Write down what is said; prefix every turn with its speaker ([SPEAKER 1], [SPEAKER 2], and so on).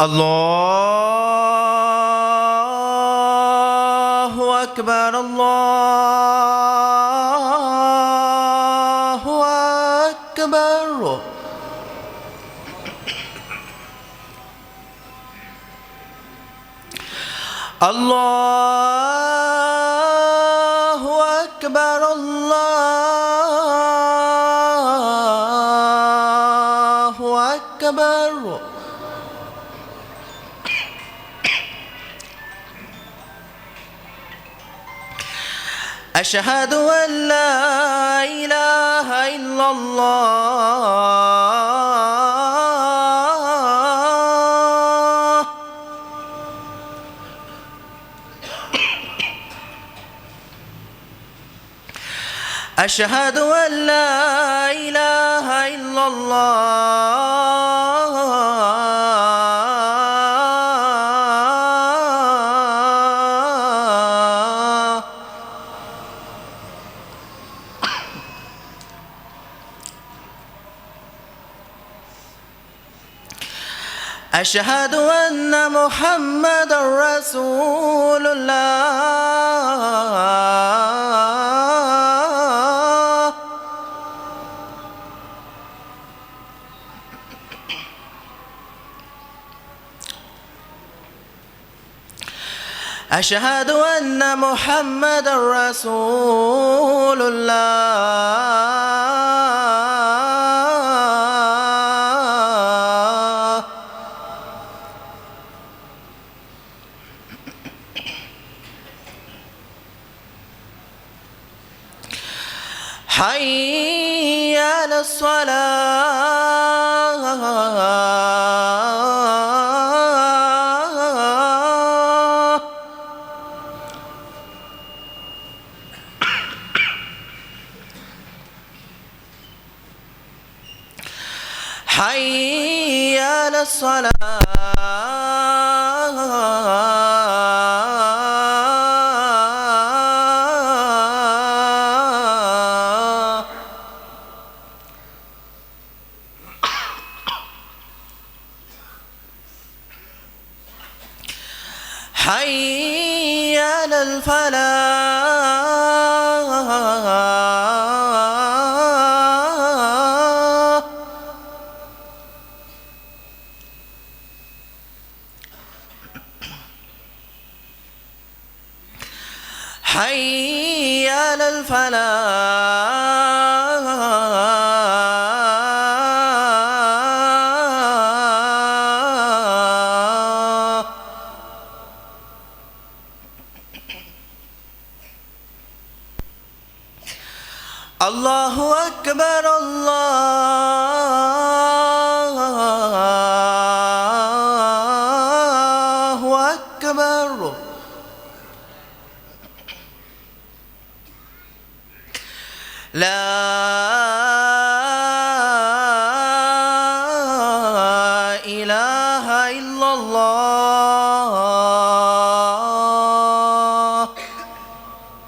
[SPEAKER 1] الله أكبر الله أكبر. الله أكبر الله أكبر. أشهد أن لا إله إلا الله. أشهد أن لا إله إلا الله. أشهد أن محمدًا رسول الله. أشهد أن محمدًا رسول الله. حي على الصلاة. حي على الصلاة. حي على الفلاح. حي على الفلاح. الله أكبر الله أكبر. لا